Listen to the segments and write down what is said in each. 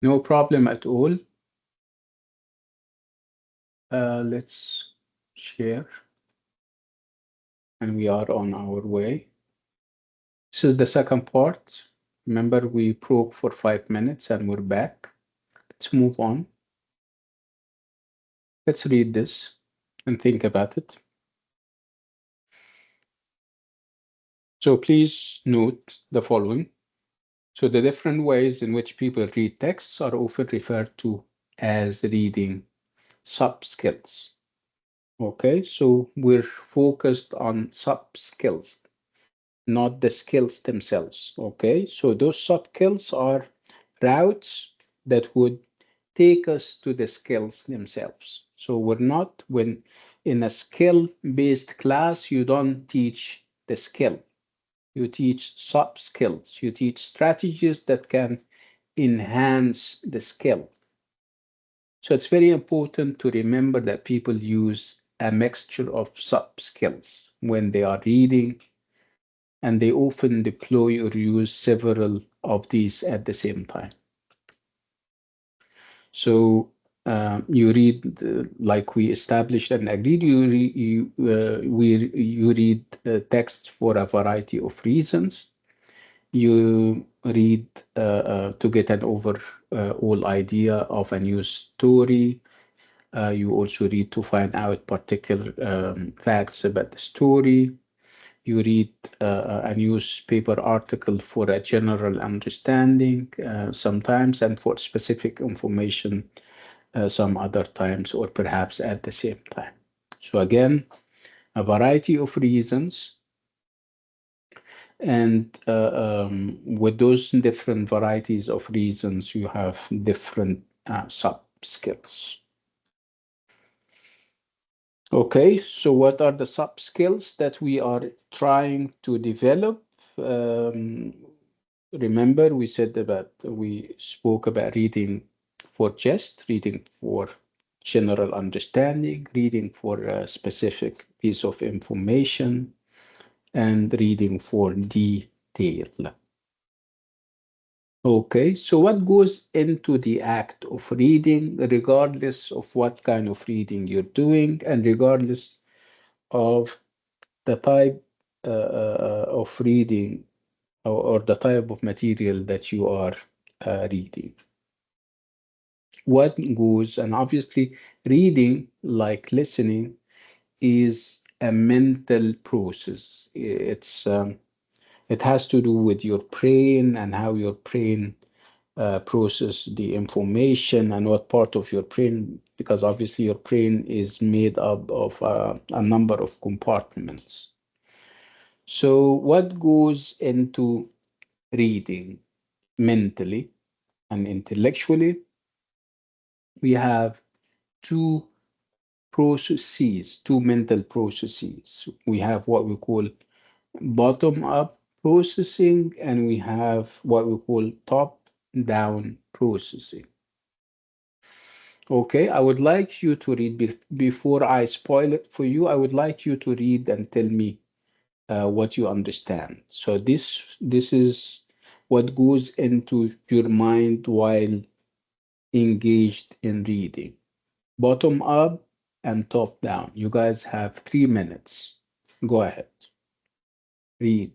No problem at all. Let's share, and we are on our way. This is the second part. Remember, we broke for 5 minutes and we're back. Let's move on. Let's read this and think about it. So please note the following. So the different ways in which people read texts are often referred to as reading subskills. Okay, so we're focused on subskills, not the skills themselves. Okay, so those subskills are routes that would take us to the skills themselves. So we're not, when in a skill-based class, you don't teach the skill. You teach sub-skills. You teach strategies that can enhance the skill. So it's very important to remember that people use a mixture of sub-skills when they are reading, and they often deploy or use several of these at the same time. So you read, like we established and agreed, you read text for a variety of reasons. You read to get an overall idea of a new story. You also read to find out particular facts about the story. You read a newspaper article for a general understanding sometimes, and for specific information some other times, or perhaps at the same time. So again, a variety of reasons, and with those different varieties of reasons, you have different sub skills. Okay, so what are the sub skills that we are trying to develop? Um, Remember, we spoke about reading for just, reading for general understanding, reading for a specific piece of information, and reading for detail. Okay, so what goes into the act of reading, regardless of what kind of reading you're doing, and regardless of the type of reading, or the type of material that you are reading? What goes, and obviously, reading, like listening, is a mental process. It has to do with your brain and how your brain process the information, and what part of your brain, because obviously your brain is made up of a number of compartments. So what goes into reading mentally and intellectually? We have two processes, two mental processes. We have what we call bottom up processing, and we have what we call top down processing. Okay, I would like you to read before I spoil it for you. I would like you to read and tell me what you understand. So this is what goes into your mind while engaged in reading. Bottom up and top down. You guys have 3 minutes. Go ahead. Read.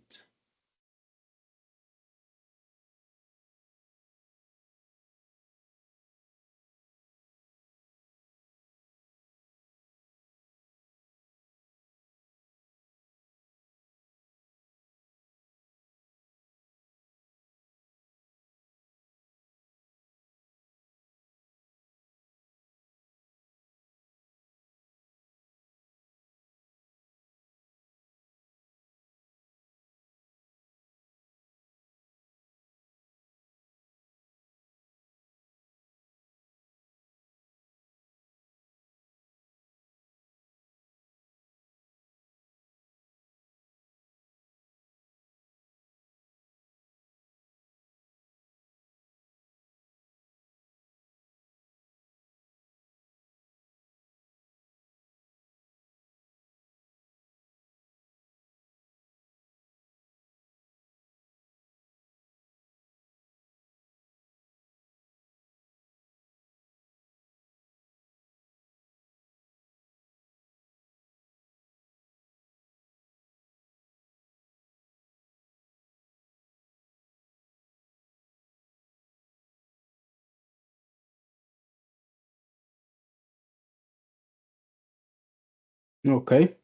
Okay,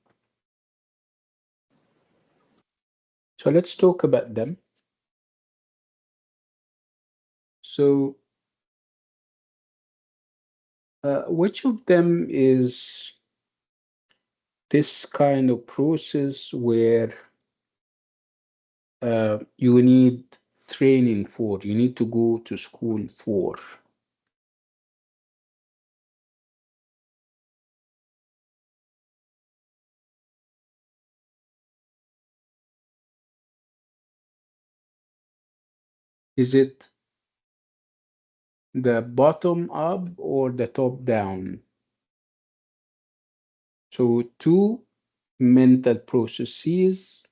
so let's talk about them. So, which of them is this kind of process where you need training for, you need to go to school for? Is it the bottom up or the top down? So, two mental processes.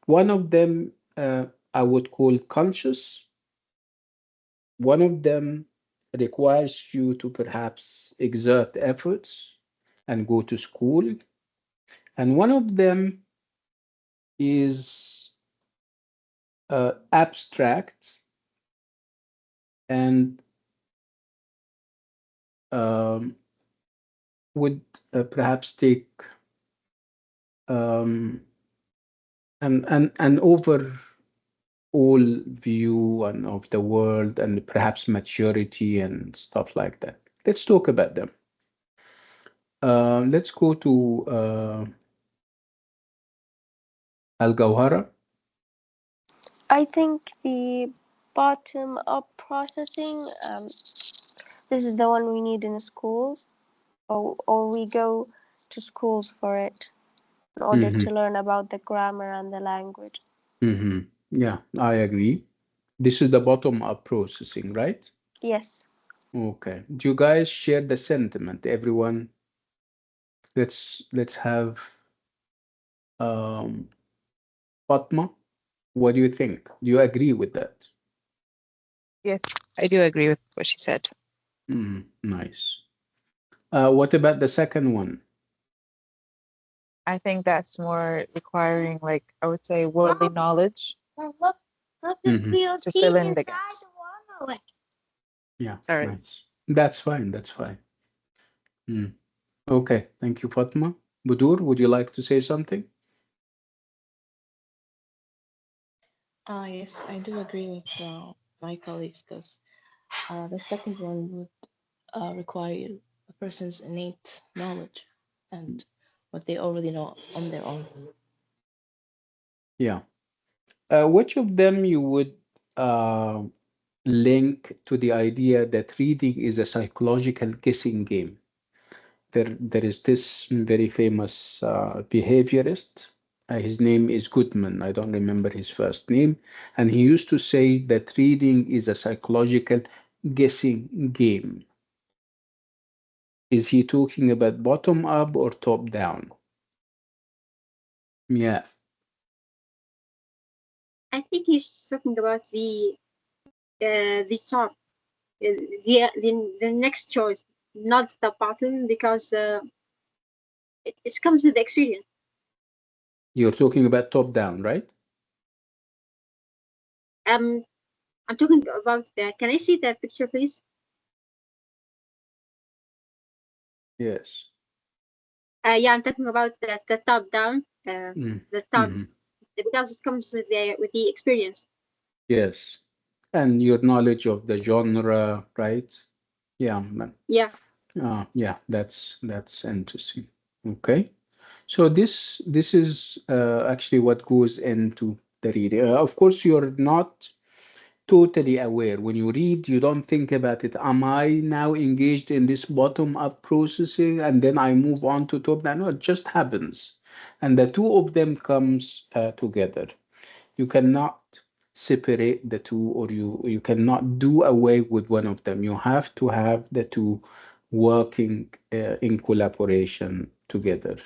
One of them I would call conscious. One of them requires you to perhaps exert efforts and go to school. And one of them is abstract and um, would perhaps take um, an overall view and of the world and perhaps maturity and stuff like that. Let's talk about them. Let's go to Al Gawhara. I think the bottom up processing, this is the one we need in schools, or we go to schools for it in order Hmm. to learn about the grammar and the language. Hmm. Yeah, I agree. This is the bottom up processing, right? Yes. Okay. Do you guys share the sentiment? Everyone, let's have um, Fatma. What do you think? Do you agree with that? Yes, I do agree with what she said. Nice. What about the second one? I think that's more requiring, like, I would say, worldly knowledge Hmm. to fill in the gaps. Yeah, Sorry. nice. That's fine. That's fine. Mm. Okay. Thank you, Fatma. Budur, would you like to say something? Yes, I do agree with my colleagues because the second one would require a person's innate knowledge and what they already know on their own. Yeah. Which of them you would uh, link to the idea that reading is a psychological guessing game? There is this very famous behaviorist. His name is Goodman. I don't remember his first name. And he used to say that reading is a psychological guessing game. Is he talking about bottom up or top down? Yeah, I think he's talking about the top, the next choice, not the bottom, because it comes with the experience. you're talking about top down, right? Um, I'm talking about the. Can I see the picture, please? Yes. Yeah, I'm talking about the top down. Mm. The top, Mhm. because it comes with the experience. Yes. And your knowledge of the genre, right? Yeah, Yeah. yeah, that's interesting. Okay. So this is actually what goes into the reading. Of course, you're not totally aware. When you read, you don't think about it. Am I now engaged in this bottom-up processing, and then I move on to top-down? No, it just happens, and the two of them comes together. You cannot separate the two, or you cannot do away with one of them. You have to have the two working in collaboration together.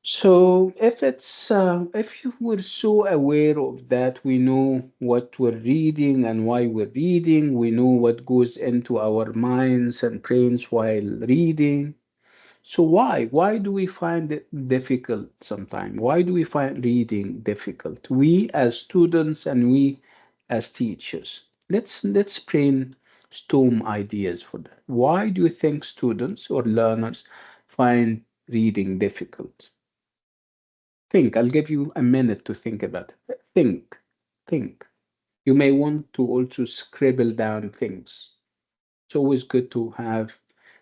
So if you were so aware of that, we know what we're reading and why we're reading. We know what goes into our minds and brains while reading. So why? Why do we find it difficult sometimes? Why do we find reading difficult? We as students and we as teachers. Let's brainstorm ideas for that. Why do you think students or learners find reading difficult? Think. I'll give you a minute to think about it. Think. Think. You may want to also scribble down things. It's always good to have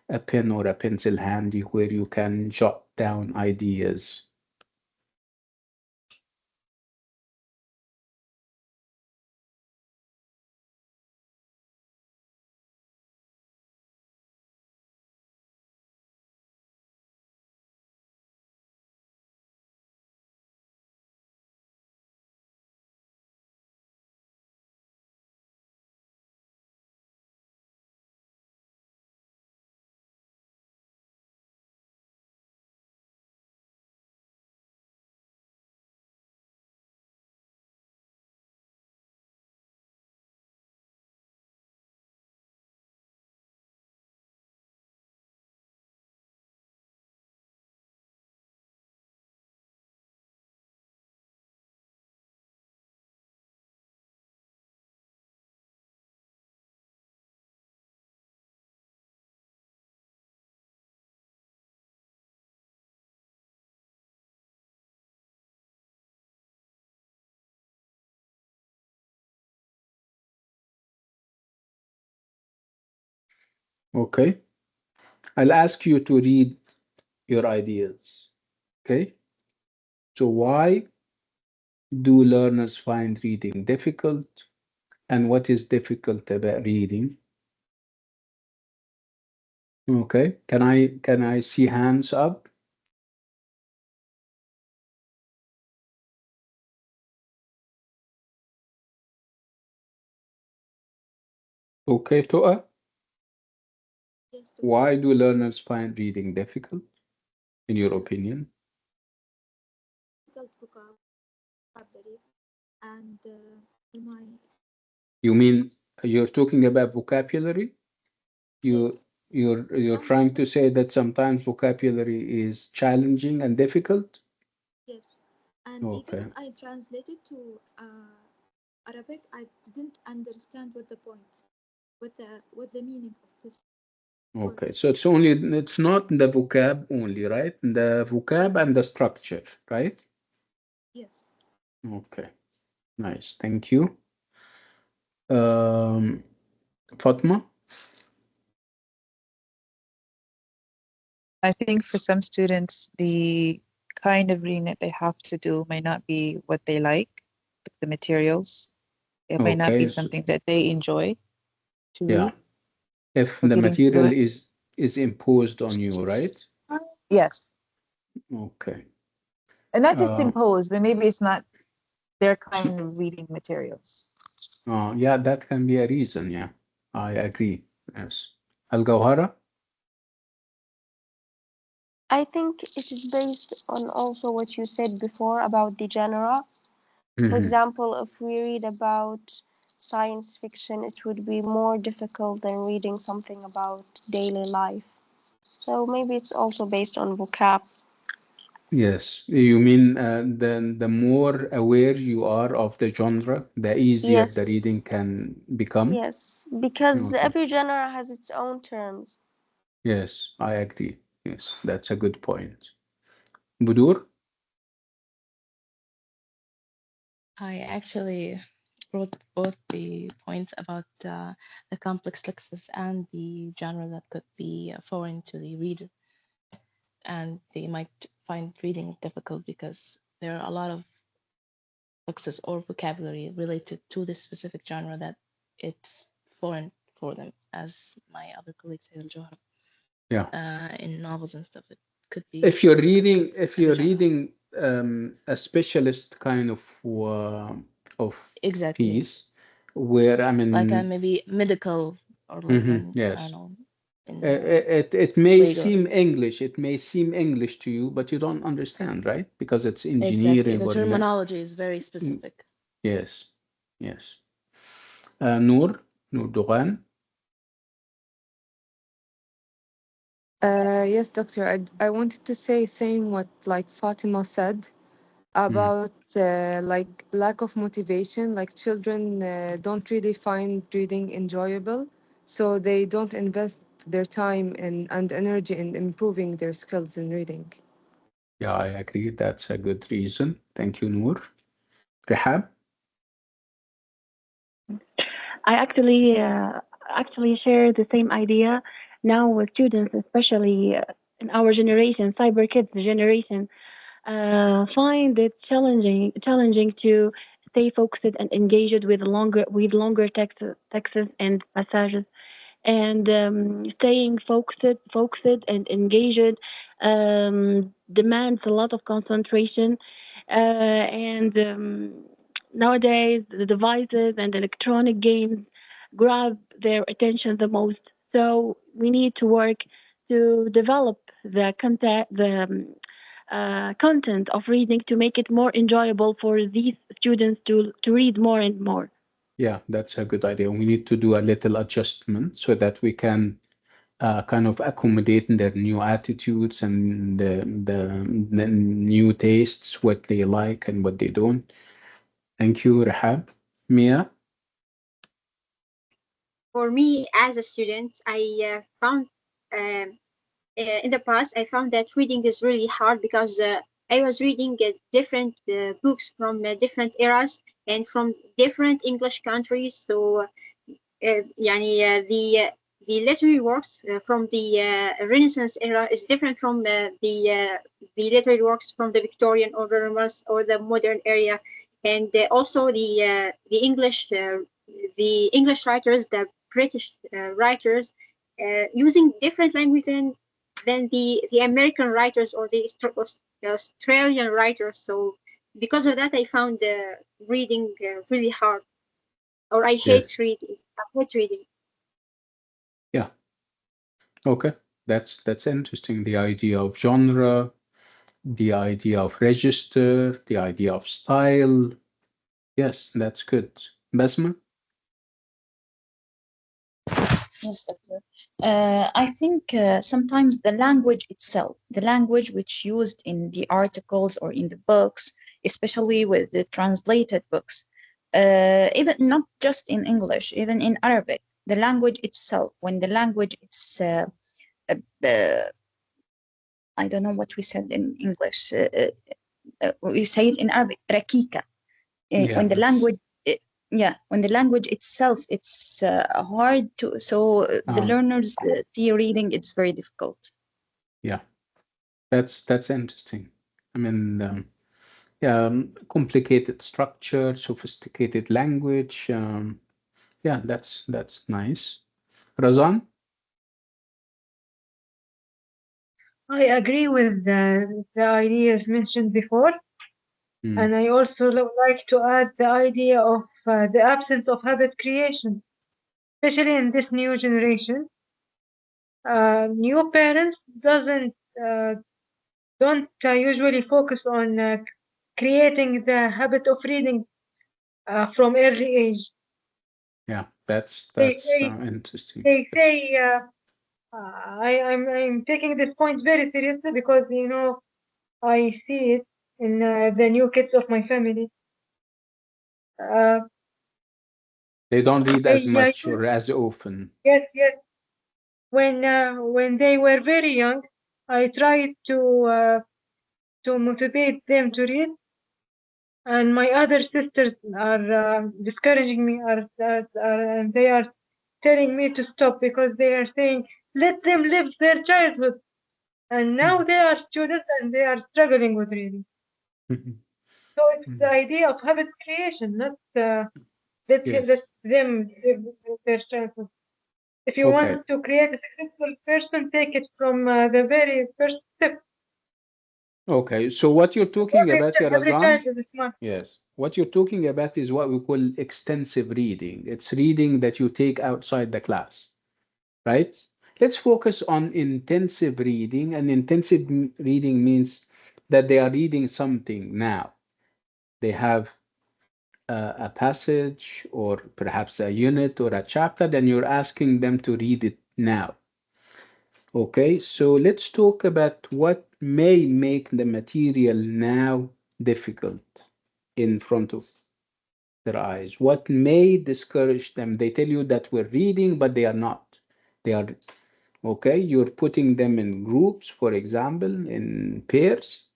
a pen or a pencil handy where you can jot down ideas. Okay. I'll ask you to read your ideas. Okay. So why do learners find reading difficult? And what is difficult about reading? Okay. Can I see hands up? Okay, Toa. Yes, doctor. Why do learners find reading difficult, in your opinion? Difficult vocabulary and my You mean you're talking about vocabulary? You yes, you're trying to sometimes say that sometimes vocabulary is challenging and difficult? yes, and even Okay. if I translated to Arabic, I didn't understand what the point, what the meaning of this word. Okay. So it's not the vocab only, right? The vocab and the structure, right? Yes, Okay. Nice. Thank you. Um, Fatma? I think for some students, the kind of reading that they have to do may not be what they like, the materials. It might not be Okay. something that they enjoy to Yeah. read If or the getting through material it. is imposed on you, right? Yes. Okay. And not just Uh, imposed, but maybe it's not their kind of reading materials. yeah, that can be a reason. Yeah, I agree. Yes. Al Gawhara? I think it is based on also what you said before about the genre. For Hmm. example, if we read about science fiction, it would be more difficult than reading something about daily life. So maybe it's also based on vocab. Yes. You mean the more aware you are of the genre, the easier the Yes, reading can become? yes, because Okay. every genre has its own terms. Yes, I agree. Yes, that's a good point. Budur? I actually wrote both the points about the complex lexes and the genre that could be foreign to the reader, and they might find reading difficult because there are a lot of lexes or vocabulary related to this specific genre that it's foreign for them, as my other colleagues said, Al Yeah. in novels and stuff. It could be If you're difficult reading, because if every you're genre. reading a specialist kind of Exactly. piece, where I Like a mean, maybe medical or like mhm, an, I don't yes. know, Uh, in it may legal or seem something. English, it may seem English to you, but you don't understand, right? Because it's Exactly. engineering The or terminology is very mm, specific. yes, yes. Noor Dugan. Yes, doctor. I wanted to say same what like Fatima said Mm, about like lack of motivation. Like children don't really find reading enjoyable, so they don't invest their time and energy in improving their skills in reading. Yeah, I agree. That's a good reason. Thank you, Noor. Rehab? I actually share the same idea now with students, especially in our generation, cyber kids generation. Find it challenging to stay focused and engaged with longer texts and passages, and staying focused and engaged demands a lot of concentration. And Nowadays, the devices and electronic games grab their attention the most. So we need to work to develop the content of reading to make it more enjoyable for these students to read more and more. Yeah, that's a good idea. We need to do a little adjustment so that we can kind of accommodate their new attitudes and the new tastes, what they like and what they don't. Thank you, Rahab. Mia? For me, as a student, I found um, in the past, I found that reading is really hard because I was reading different books from different eras and from different English countries. So يعني the literary works from the Renaissance era is different from the literary works from the Victorian or the Renaissance or the modern era, and also the English writers, the British writers, using different language than the American writers or the Australian writers. So because of that, I found reading really hard, or I hate Yes. reading. I hate reading. Yeah. Okay. That's interesting. The idea of genre, the idea of register, the idea of style. Yes, that's good. Basma? Yes, doctor. I think sometimes the language itself, the language which used in the articles or in the books, especially with the translated books, even not just in English, even in Arabic, the language itself, when the language it's, uh, I don't know what we said in English, we say it in Arabic, rakika. Yeah, When the that's language yeah, when the language itself it's hard to, so the um learners see reading it's very difficult. yeah, that's interesting. I mean, yeah, complicated structure, sophisticated language. Yeah, that's nice. Razan? I agree with the ideas mentioned before, Mm, and I also like to add the idea of the absence of habit creation, especially in this new generation. New parents doesn't uh, don't usually focus on creating the habit of reading from early age. yeah, that's They that's say interesting. they say I'm taking this point very seriously because I see it in the new kids of my family. Uh, They don't read they as much or as often. yes, yes. When they were very young, I tried to motivate them to read, and my other sisters are discouraging me, and they are telling me to stop because they are saying, let them live their childhood. And now they are students and they are struggling with reading. So it's the idea of habit creation, not let Yes. them live their childhood. If you Okay. want to create a successful person, take it from the very first step. Okay. So what you're talking about, Every Razan? child is smart. Yes. What you're talking about is what we call extensive reading. It's reading that you take outside the class, right? Let's focus on intensive reading. And intensive reading means that they are reading something now. They have a passage or perhaps a unit or a chapter, then you're asking them to read it now. Okay, so let's talk about what may make the material now difficult in front of their eyes. What may discourage them? They tell you that we're reading, but they are not. They are Okay, you're putting them in groups, for example, in pairs,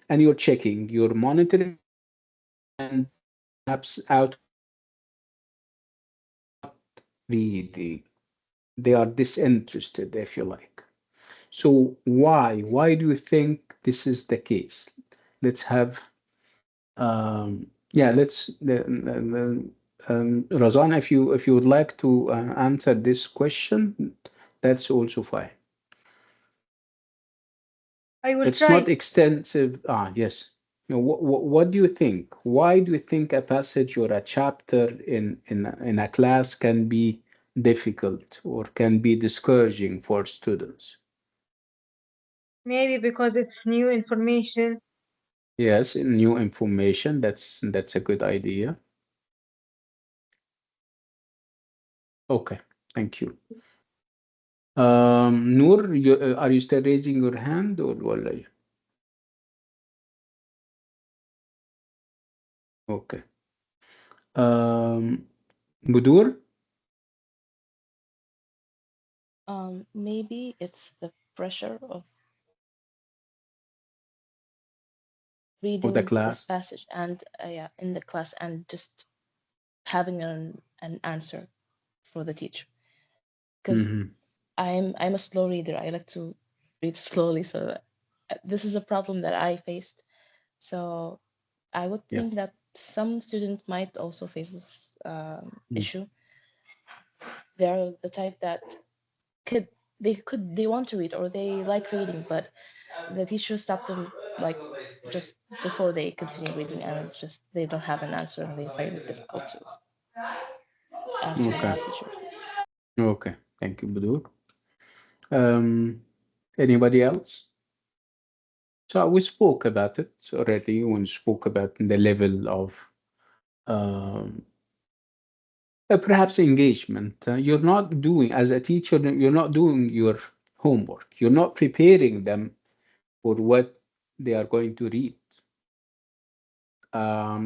and you're checking, you're monitoring them, and perhaps outcomes they are not reading, they are disinterested, if you like. So why do you think this is the case? Let's have yeah, let's Razan, if you would like to answer this question, that's also fine. I will It's not try. extensive. Ah, yes. You know, what do you think? Why do you think a passage or a chapter in a class can be difficult or can be discouraging for students? Maybe because it's new information. Yes, new information. That's a good idea. Okay, thank you. Noor, are you still raising your hand or ولا إيه؟ Okay. Um, Budur? Maybe it's the pressure of Or the reading this class? passage and yeah, in the class and just having an answer for the teacher. Because Mm-hmm. I'm a slow reader. I like to read slowly, so this is a problem that I faced. So I would Yeah. think that some students might also face this Mm. issue. They're the type that could they want to read or they like reading, but the teacher stopped them like just before they continue reading, and it's just they don't have an answer and they find it difficult to answer Okay. that teacher. Okay. Thank you, Budur. Um, Anybody else? So we spoke about it already when we spoke about the level of um, perhaps engagement. You're not doing, as a teacher, you're not doing your homework. You're not preparing them for what they are going to read.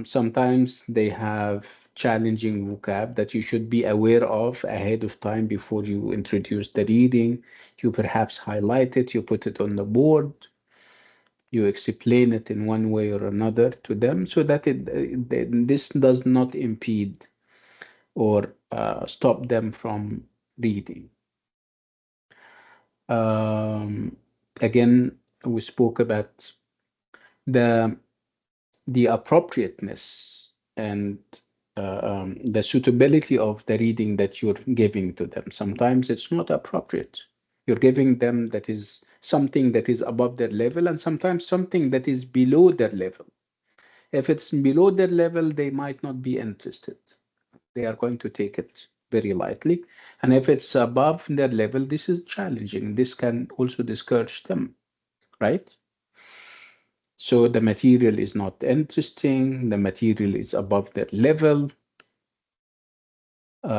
Sometimes they have challenging vocab that you should be aware of ahead of time before you introduce the reading. You perhaps highlight it, you put it on the board, you explain it in one way or another to them so that this does not impede or stop them from reading. Um, Again, we spoke about the appropriateness and the suitability of the reading that you're giving to them. Sometimes it's not appropriate. You're giving them that is something that is above their level, and sometimes something that is below their level. If it's below their level, they might not be interested. They are going to take it very lightly. And if it's above their level, this is challenging. This can also discourage them, right? So the material is not interesting, the material is above their level,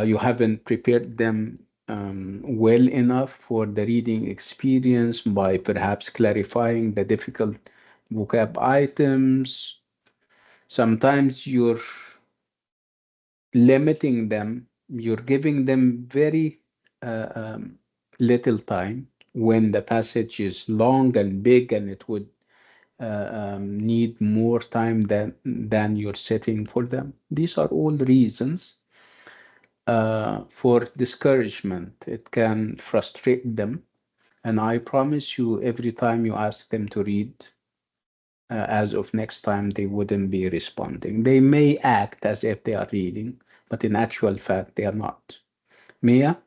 you haven't prepared them well enough for the reading experience by perhaps clarifying the difficult vocab items. Sometimes you're limiting them, you're giving them very little time when the passage is long and big and it would need more time than you're setting for them. These are all reasons for discouragement. It can frustrate them. And I promise you, every time you ask them to read, as of next time, they wouldn't be responding. They may act as if they are reading, but in actual fact, they are not. Mia?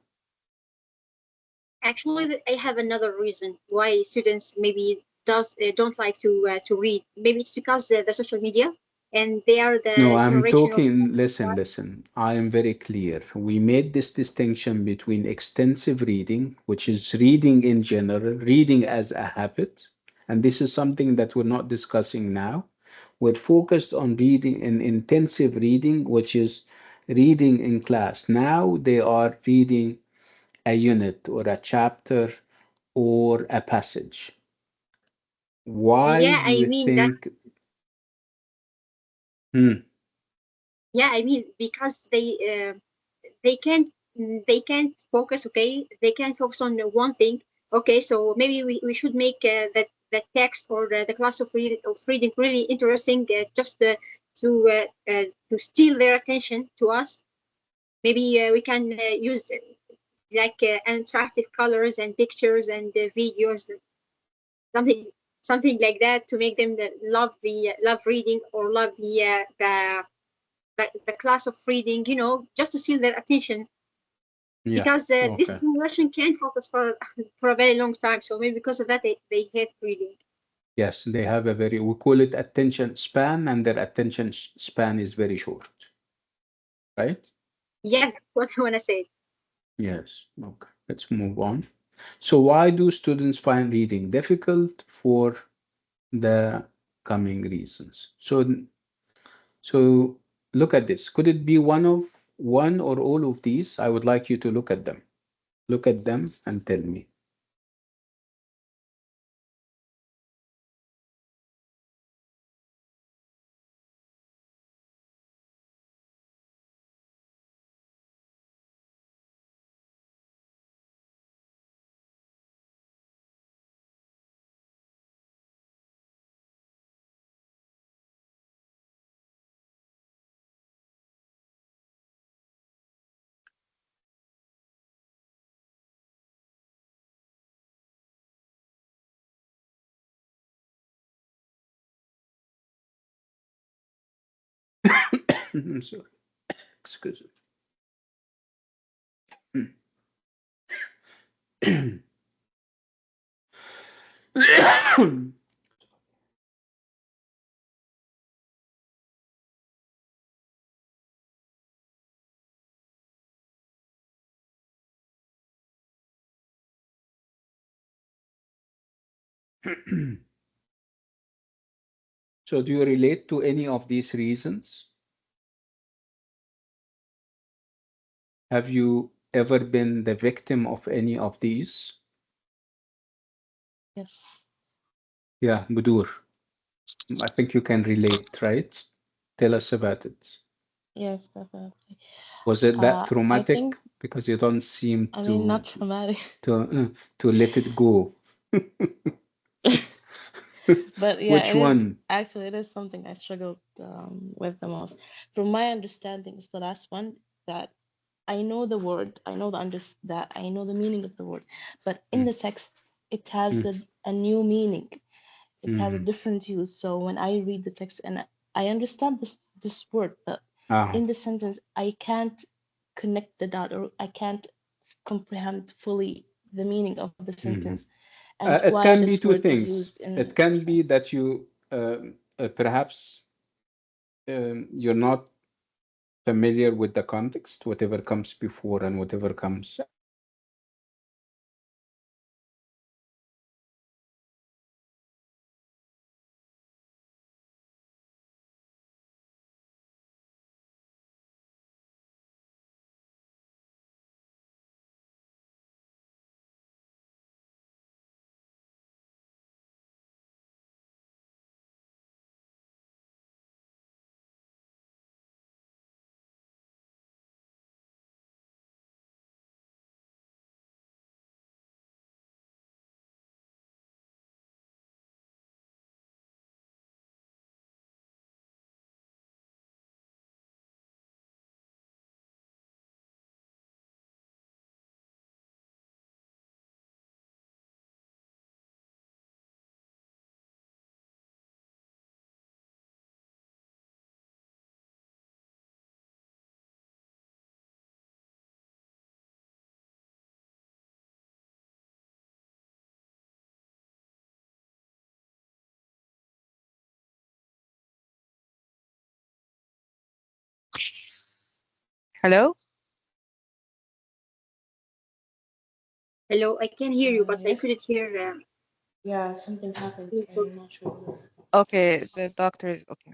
Actually, I have another reason why students maybe does don't like to read. Maybe it's because the social media, and they are No, the I'm generation of. talking, listen. I am very clear. We made this distinction between extensive reading, which is reading in general, reading as a habit. And this is something that we're not discussing now. We're focused on reading in intensive reading, which is reading in class. Now they are reading a unit or a chapter or a passage. Why Yeah, do I you mean that. think? Hmm, Yeah, I mean because they can't they can't focus. Okay, they can't focus on one thing. Okay, so maybe we should make that text or the class of reading really interesting, just to steal their attention to us. Maybe we can use like attractive colors and pictures and videos, something something like that, to make them love the love reading, or love the class of reading, just to steal their attention. Yeah. Because this Okay. generation can't focus for for a very long time, so maybe because of that they hate reading. Yes, they have a very, we call it attention span, and their attention span is very short, right? Yes, what I want to say. Yes. Okay. Let's move on. So why do students find reading difficult? For the coming reasons. So look at this. Could it be one or all of these? I would like you to look at them. Look at them and tell me. I'm sorry. Excuse me. So do you relate to any of these reasons? Have you ever been the victim of any of these? Yes. Yeah, Budur. I think you can relate, right? Tell us about it. Yes, definitely. Was it that I think, traumatic? Because you don't seem I mean, not traumatic, to let it go. but yeah, Which it is one? actually, it is something I struggled with the most. From my understanding, it's the last one, that I know the word, I know that I know the meaning of the word, but in Mm, the text, it has mm, a new meaning. It has a mm. different use. So when I read the text and I understand this word, but Ah, in the sentence, I can't connect the dot, or I can't comprehend fully the meaning of the mhm. sentence and It why can be this two word is things. used in It can different. be that you perhaps you're not familiar with the context, whatever comes before and whatever comes after, or Hello? Hello, I can hear you, but I Yes. couldn't hear. Yeah, something happened. Info. I'm not sure what it is. Okay, the doctor is okay.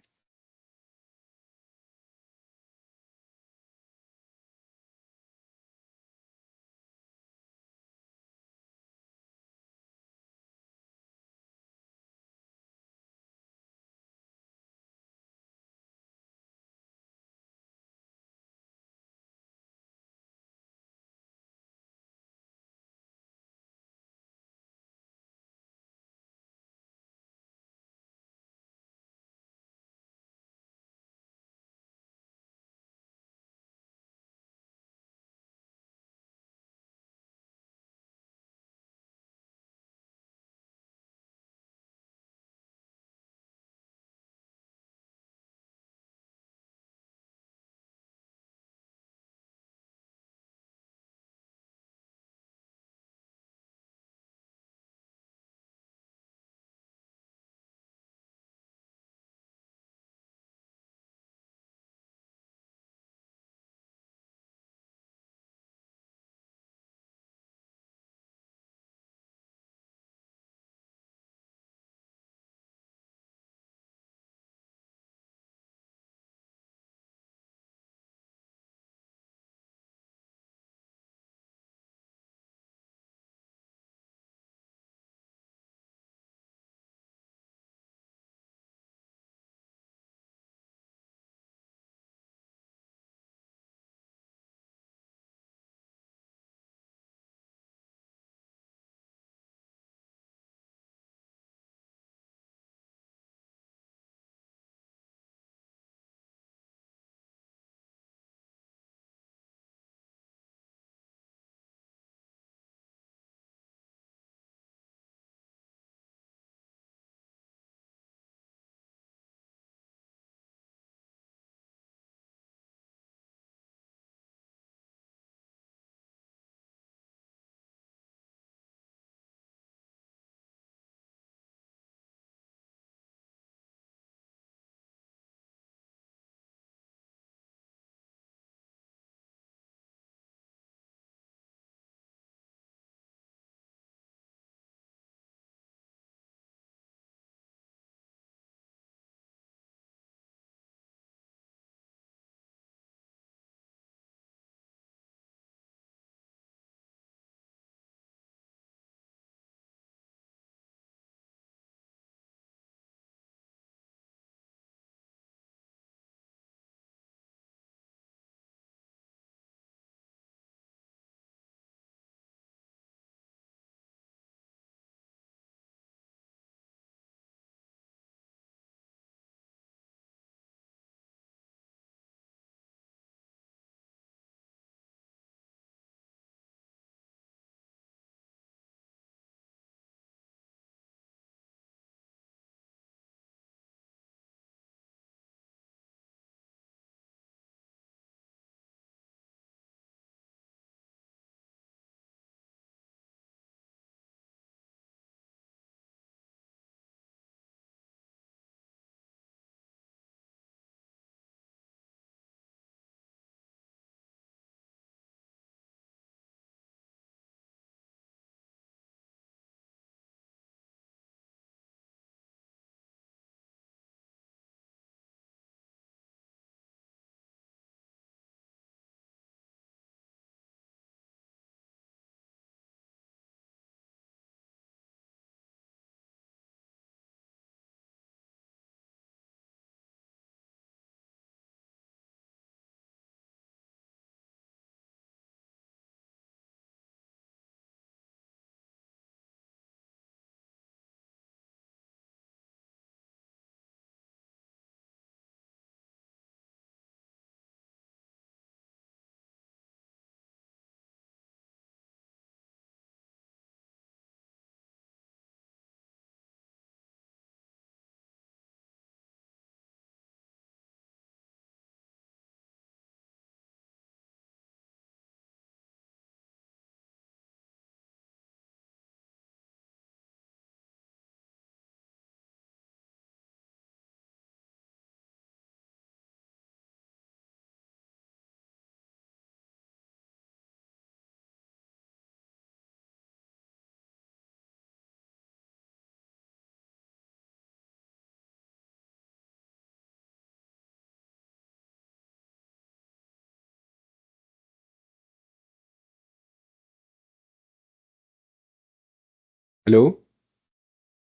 Hello?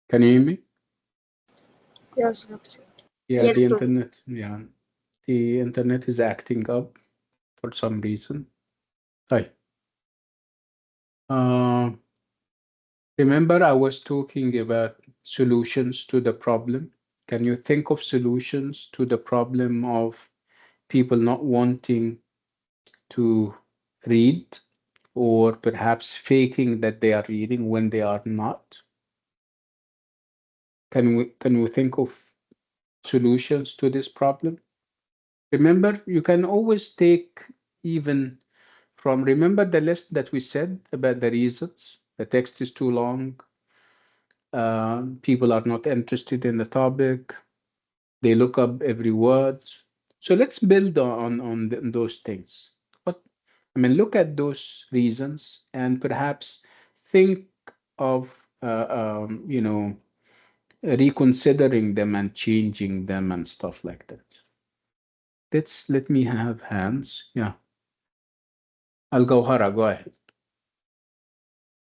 Can you hear me? Yes, doctor. Yeah, Yeah, the doctor. internet. Yeah, the internet is acting up for some reason. Hi. Uh, Remember, I was talking about solutions to the problem. Can you think of solutions to the problem of people not wanting to read or perhaps faking that they are reading when they are not? Can we think of solutions to this problem? Remember, you can always take even from remember the list that we said about the reasons. The text is too long. People are not interested in the topic. They look up every word. So let's build on those things. What I mean, look at those reasons and perhaps think of reconsidering them and changing them and stuff like that. Let me have hands. Yeah, I'll go Hara. Go ahead.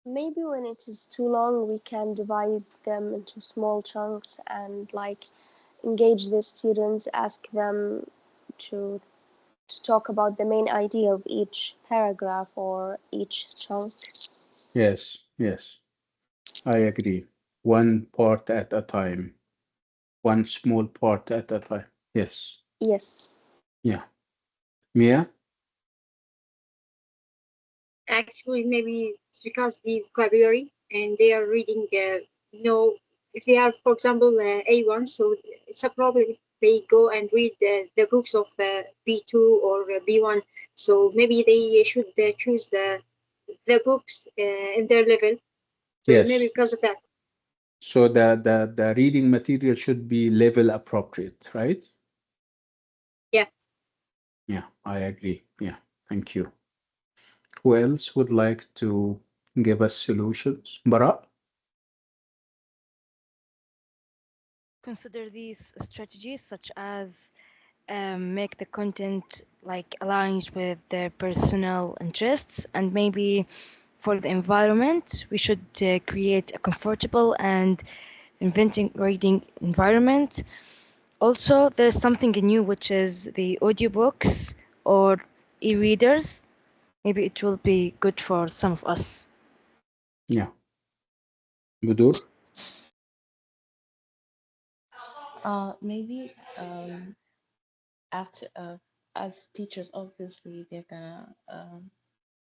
Maybe when it is too long, we can divide them into small chunks and like engage the students, ask them to talk about the main idea of each paragraph or each chunk. Yes, yes, I agree. One part at a time. One small part at a time. Yes. Yes. Yeah. Mia? Actually, maybe it's because the vocabulary and they are reading, if they are, for example, A1, so it's a problem if they go and read the books of B2 or B1. So maybe they should choose the books in their level. So maybe Yes. because of that. So the reading material should be level appropriate, right? Yeah. Yeah, I agree. Yeah. Thank you. Who else would like to give us solutions? Bara? Consider these strategies such as make the content like aligns with their personal interests, and maybe for the environment we should create a comfortable and inventing reading environment. Also, there's something new, which is the audiobooks or e-readers. Maybe it will be good for some of us. Yeah. Budur? Maybe after as teachers, obviously they're gonna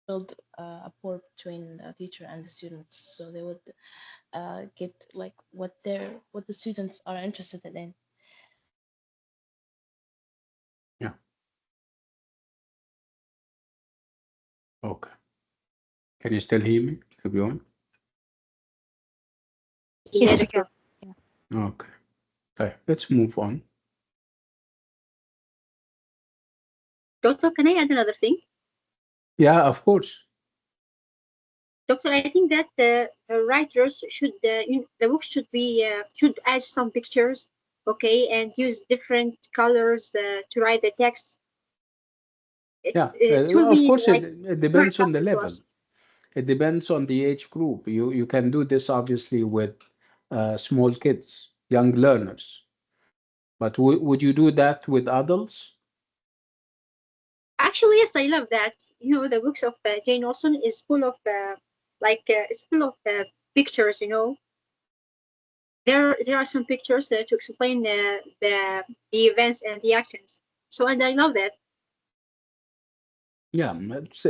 build a rapport between the teacher and the students, so they would get like what the students are interested in. Yeah. Okay. Can you still hear me, everyone? Yeah, Yes, we can. doctor. Yeah. Okay. Okay. Let's move on. Doctor, can I add another thing? Yeah, of course. Doctor, I think that the writers should, the book should be, should add some pictures, okay, and use different colors to write the text. Yeah. It will Of be course, like it more depends on the attractive to level. us. It depends on the age group. You can do this obviously with small kids, young learners. But would you do that with adults? Actually, yes, I love that. You know, the books of Jane Austen is full of it's full of pictures. You know, there are some pictures to explain the events and the actions. So, and I love that. Yeah,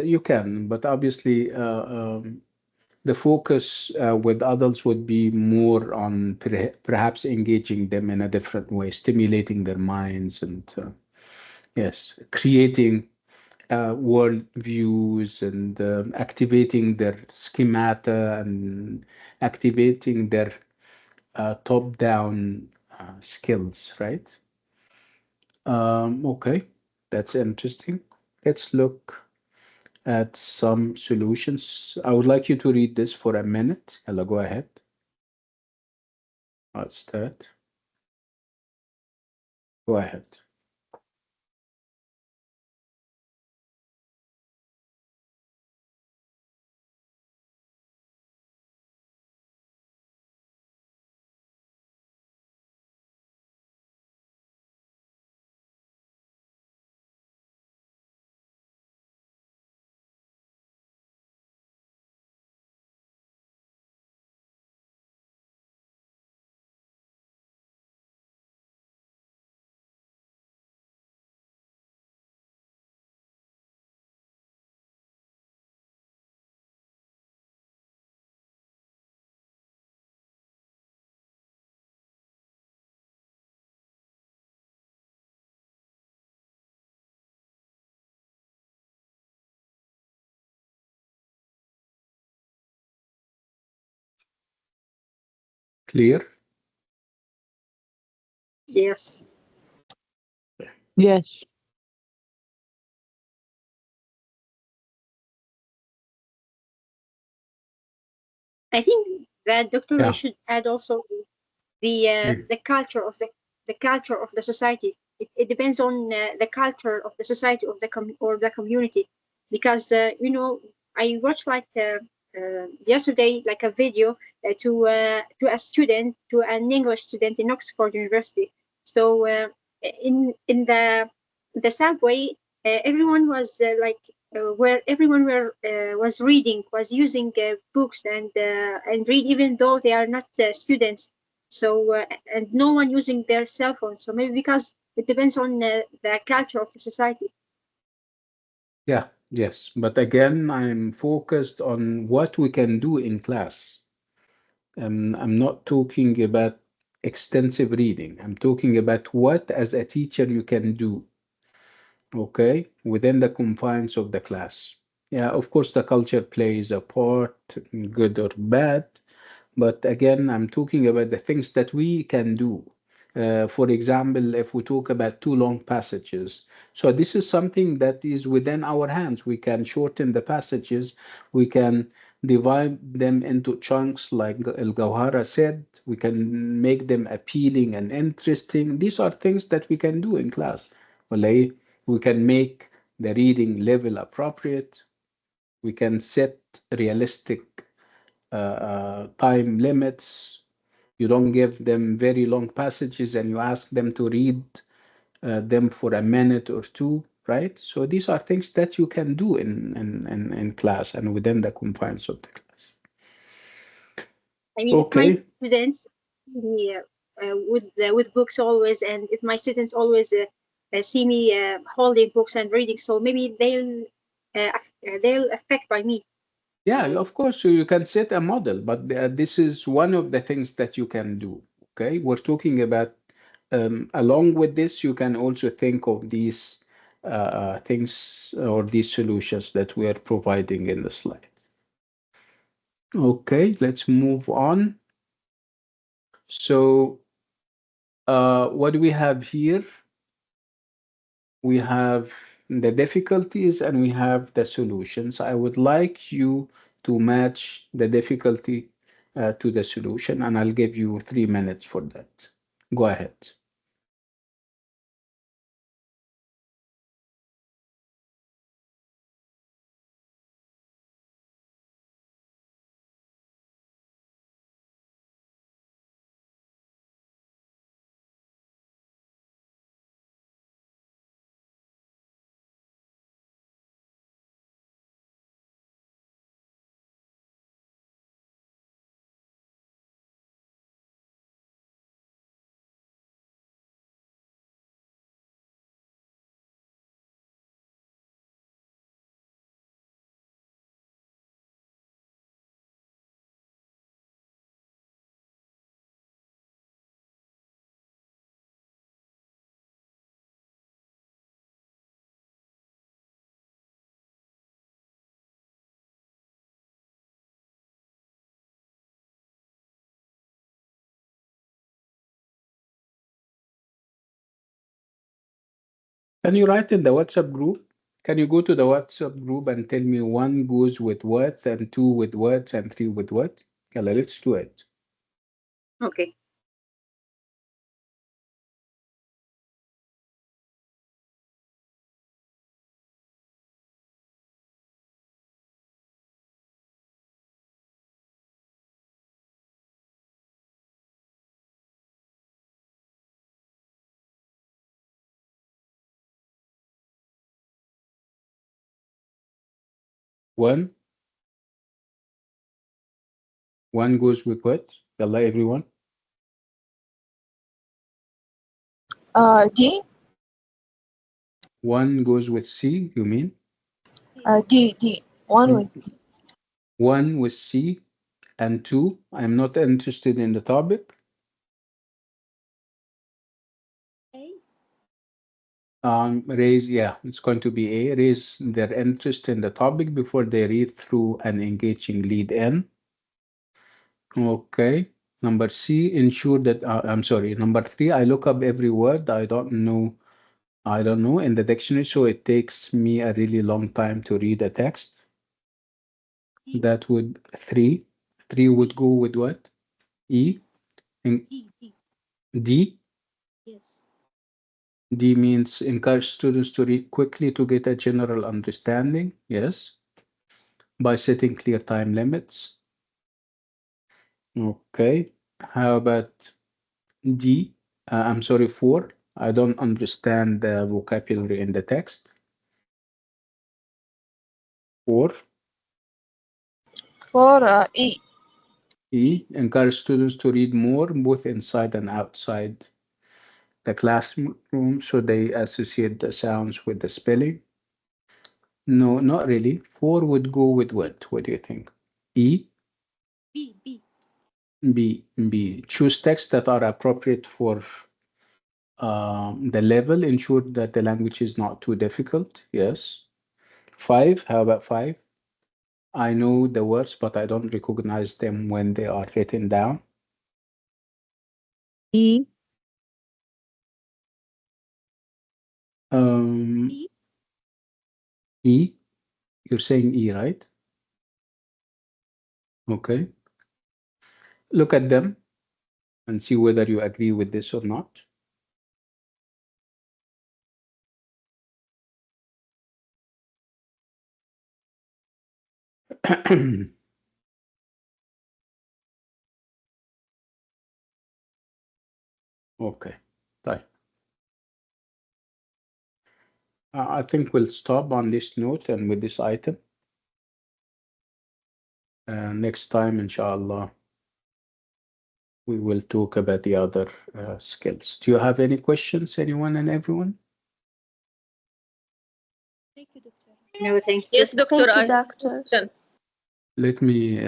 you can, but obviously the focus with adults would be more on perhaps engaging them in a different way, stimulating their minds, and yes, creating world views and activating their schemata and activating their top-down skills, right? Okay, that's interesting. Let's look at some solutions. I would like you to read this for a minute. Ella, go ahead. I'll start. Go ahead. Clear? Yes. Yes. I think that, doctor, we Yeah. should add also Mm. the culture of the culture of the society. It depends on the culture of the society of or the community, because I watched like yesterday like a video to a student, to an English student in Oxford University. So in the subway, everyone was where everyone was reading, was using books and read, even though they are not students. So and no one using their cell phone. So maybe because it depends on the culture of the society. Yeah, yes. But again, I'm focused on what we can do in class. I'm not talking about extensive reading. I'm talking about what, as a teacher, you can do, okay, within the confines of the class. Yeah, of course, the culture plays a part, good or bad. But again, I'm talking about the things that we can do. For example, if we talk about too long passages, so this is something that is within our hands. We can shorten the passages, we can divide them into chunks, like El Gawhara said, we can make them appealing and interesting. These are things that we can do in class. Well, we can make the reading level appropriate, we can set realistic time limits. You don't give them very long passages and you ask them to read them for a minute or two, right? So these are things that you can do in class and within the confines of the class. I mean, if my Okay. students with books always, and if my students always see me holding books and reading, so maybe they'll affect by me. Yeah, So of course, so you can set a model, but this is one of the things that you can do. Okay, we're talking about, along with this, you can also think of these things or these solutions that we are providing in the slide. Okay, let's move on. So, what do we have here? We have the difficulties and we have the solutions. I would like you to match the difficulty to the solution, and I'll give you 3 minutes for that. Go ahead. Can you write in the WhatsApp group? Can you go to the WhatsApp group and tell me one goes with what, and two with what, and three with what? Yalla, let's do it. okay. One, one goes with what? Yalla, everyone. D, One goes with C, you mean? D, one Mm, with D. one with C, and two, I'm not interested in the topic. A. Raise, yeah, it's going to be A. Raise their interest in the topic before they read through an engaging lead in. Okay. Number C, ensure that, I'm sorry, number 3, I look up every word I don't know in the dictionary, so it takes me a really long time to read a text. That would 3. 3 would go with what? E. In, D. D means encourage students to read quickly to get a general understanding. Yes. By setting clear time limits. Okay. How about D? I'm sorry, 4. I don't understand the vocabulary in the text. 4. For E. E. Encourage students to read more, both inside and outside the classroom, so they associate the sounds with the spelling. No, not really. 4 would go with what? What do you think? E? B. Choose texts that are appropriate for the level. Ensure that the language is not too difficult. Yes. 5. How about 5? I know the words, but I don't recognize them when they are written down. E. E. You're saying E, right? Okay. Look at them and see whether you agree with this or not. Okay. طيب. I think we'll stop on this note and with this item. Next time, inshallah, we will talk about the other skills. Do you have any questions, anyone and everyone? No, thank you. Yes, Doctor. Thank you, I have a doctor. question. Let me,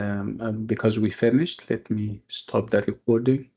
because we finished, let me stop the recording.